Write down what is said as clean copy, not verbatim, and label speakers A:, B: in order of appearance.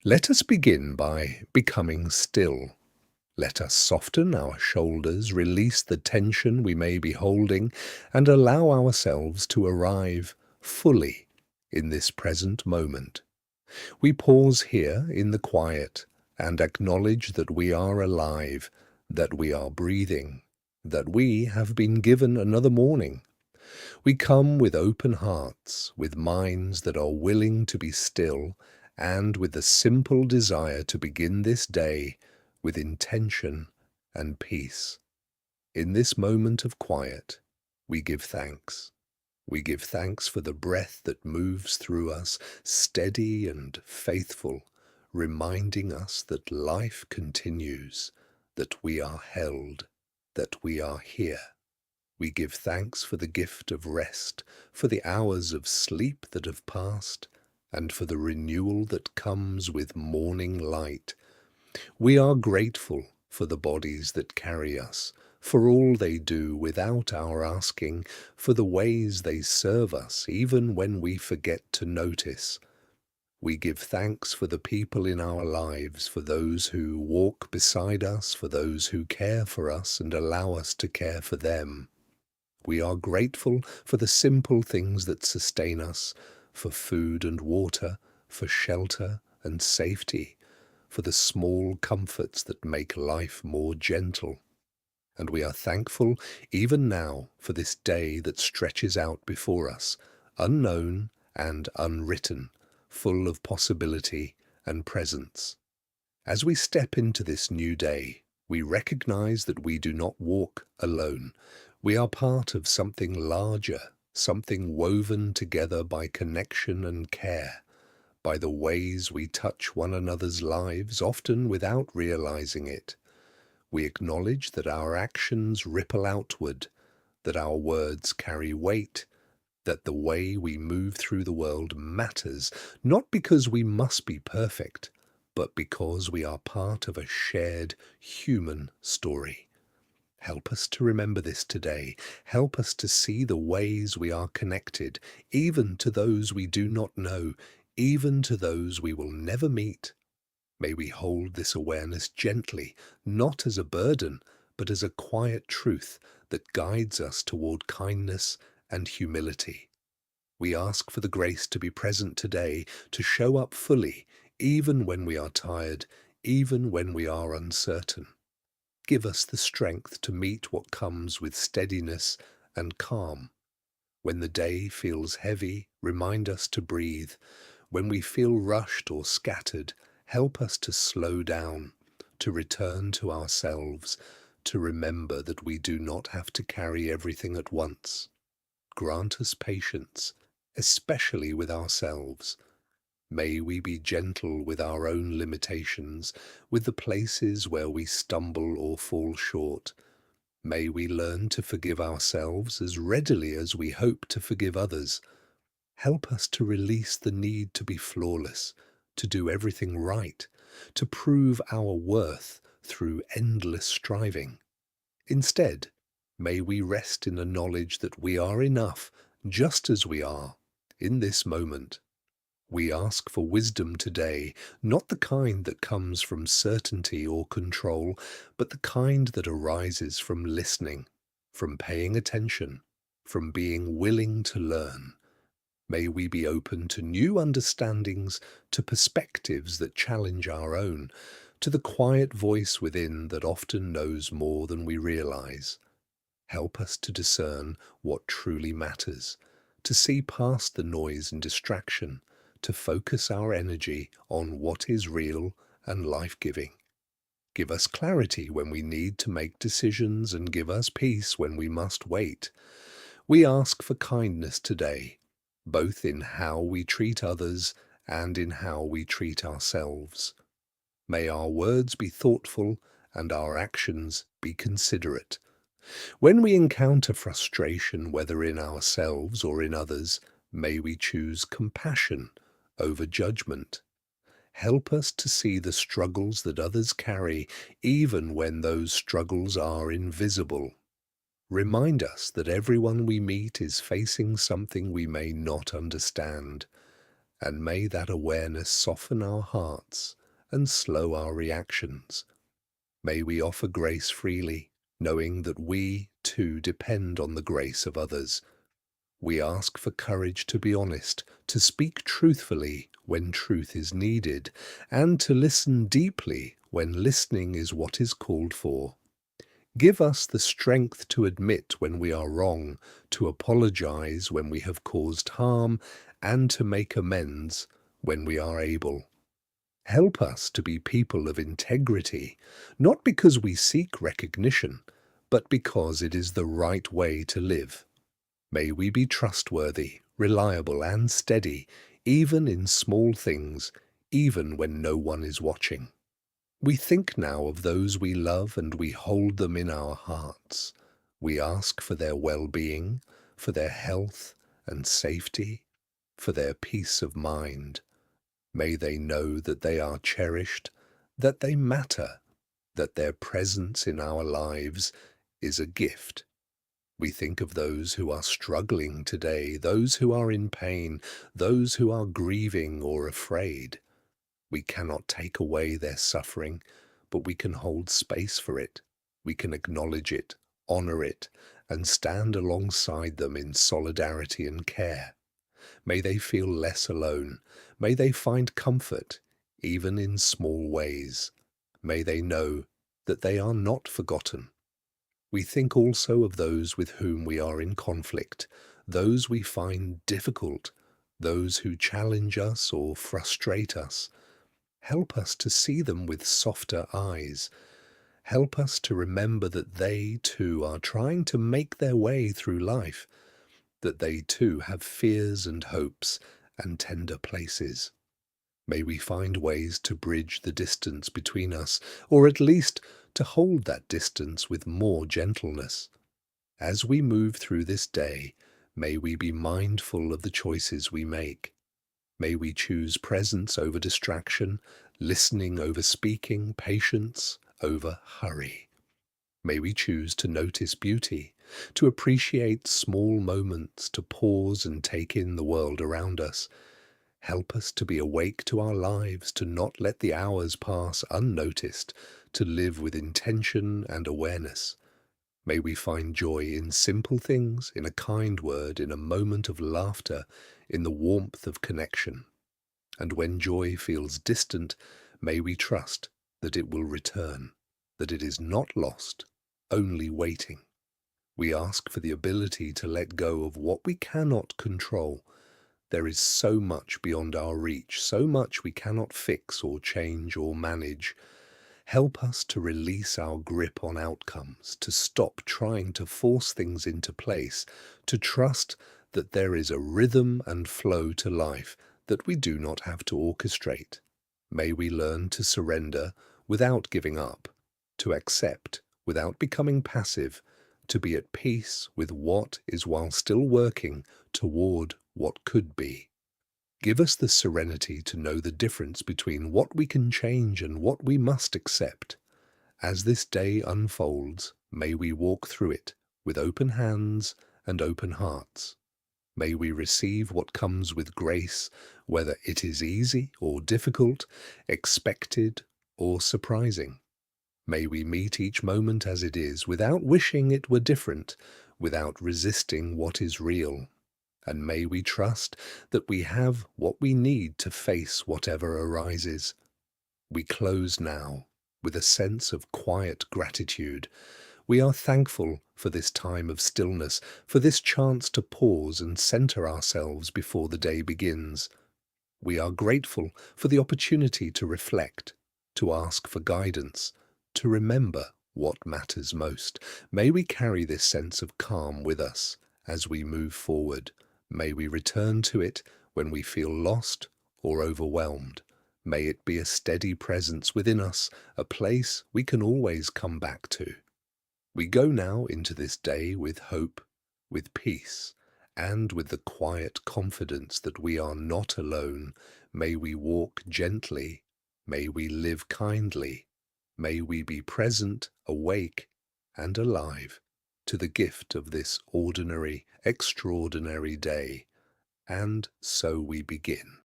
A: Let us begin by becoming still. Let us soften our shoulders, release the tension we may be holding, and allow ourselves to arrive fully in this present moment. We pause here in the quiet and acknowledge that we are alive, that we are breathing, that we have been given another morning. We come with open hearts, with minds that are willing to be still, and with the simple desire to begin this day with intention and peace. In this moment of quiet, we give thanks. We give thanks for the breath that moves through us, steady and faithful, reminding us that life continues, that we are held, that we are here. We give thanks for the gift of rest, for the hours of sleep that have passed, and for the renewal that comes with morning light. We are grateful for the bodies that carry us, for all they do without our asking, for the ways they serve us even when we forget to notice. We give thanks for the people in our lives, for those who walk beside us, for those who care for us and allow us to care for them. We are grateful for the simple things that sustain us, for food and water, for shelter and safety, for the small comforts that make life more gentle. And we are thankful even now for this day that stretches out before us, unknown and unwritten, full of possibility and presence. As we step into this new day, we recognize that we do not walk alone. We are part of something larger, something woven together by connection and care, by the ways we touch one another's lives, often without realizing it. We acknowledge that our actions ripple outward, that our words carry weight, that the way we move through the world matters, not because we must be perfect, but because we are part of a shared human story. Help us to remember this today. Help us to see the ways we are connected, even to those we do not know, even to those we will never meet. May we hold this awareness gently, not as a burden, but as a quiet truth that guides us toward kindness and humility. We ask for the grace to be present today, to show up fully, even when we are tired, even when we are uncertain. Give us the strength to meet what comes with steadiness and calm. When the day feels heavy, remind us to breathe. When we feel rushed or scattered, help us to slow down, to return to ourselves, to remember that we do not have to carry everything at once. Grant us patience, especially with ourselves. May we be gentle with our own limitations, with the places where we stumble or fall short. May we learn to forgive ourselves as readily as we hope to forgive others. Help us to release the need to be flawless, to do everything right, to prove our worth through endless striving. Instead, may we rest in the knowledge that we are enough just as we are in this moment. We ask for wisdom today, not the kind that comes from certainty or control, but the kind that arises from listening, from paying attention, from being willing to learn. May we be open to new understandings, to perspectives that challenge our own, to the quiet voice within that often knows more than we realize. Help us to discern what truly matters, to see past the noise and distraction, to focus our energy on what is real and life-giving. Give us clarity when we need to make decisions and give us peace when we must wait. We ask for kindness today, both in how we treat others and in how we treat ourselves. May our words be thoughtful and our actions be considerate. When we encounter frustration, whether in ourselves or in others, may we choose compassion over judgment. Help us to see the struggles that others carry, even when those struggles are invisible. Remind us that everyone we meet is facing something we may not understand, And may that awareness soften our hearts and slow our reactions. May we offer grace freely, knowing that we, too, depend on the grace of others. We ask for courage to be honest, to speak truthfully when truth is needed, and to listen deeply when listening is what is called for. Give us the strength to admit when we are wrong, to apologize when we have caused harm, and to make amends when we are able. Help us to be people of integrity, not because we seek recognition, but because it is the right way to live. May we be trustworthy, reliable, and steady, even in small things, even when no one is watching. We think now of those we love and we hold them in our hearts. We ask for their well-being, for their health and safety, for their peace of mind. May they know that they are cherished, that they matter, that their presence in our lives is a gift. We think of those who are struggling today, those who are in pain, those who are grieving or afraid. We cannot take away their suffering, but we can hold space for it. We can acknowledge it, honor it, and stand alongside them in solidarity and care. May they feel less alone. May they find comfort, even in small ways. May they know that they are not forgotten. We think also of those with whom we are in conflict, those we find difficult, those who challenge us or frustrate us. Help us to see them with softer eyes. Help us to remember that they too are trying to make their way through life, that they too have fears and hopes and tender places. May we find ways to bridge the distance between us, or at least to hold that distance with more gentleness. As we move through this day, may we be mindful of the choices we make. May we choose presence over distraction, listening over speaking, patience over hurry. May we choose to notice beauty, to appreciate small moments, to pause and take in the world around us. Help us to be awake to our lives, to not let the hours pass unnoticed, to live with intention and awareness. May we find joy in simple things, in a kind word, in a moment of laughter, in the warmth of connection. And when joy feels distant, may we trust that it will return, that it is not lost, only waiting. We ask for the ability to let go of what we cannot control. There is so much beyond our reach, so much we cannot fix or change or manage. Help us to release our grip on outcomes, to stop trying to force things into place, to trust that there is a rhythm and flow to life that we do not have to orchestrate. May we learn to surrender without giving up, to accept without becoming passive, to be at peace with what is while still working toward what could be. Give us the serenity to know the difference between what we can change and what we must accept. As this day unfolds, may we walk through it with open hands and open hearts. May we receive what comes with grace, whether it is easy or difficult, expected or surprising. May we meet each moment as it is, without wishing it were different, without resisting what is real. And may we trust that we have what we need to face whatever arises. We close now with a sense of quiet gratitude. We are thankful for this time of stillness, for this chance to pause and center ourselves before the day begins. We are grateful for the opportunity to reflect, to ask for guidance, to remember what matters most. May we carry this sense of calm with us as we move forward. May we return to it when we feel lost or overwhelmed. May it be a steady presence within us, a place we can always come back to. We go now into this day with hope, with peace, and with the quiet confidence that we are not alone. May we walk gently. May we live kindly. May we be present, awake, and alive to the gift of this ordinary, extraordinary day. And so we begin.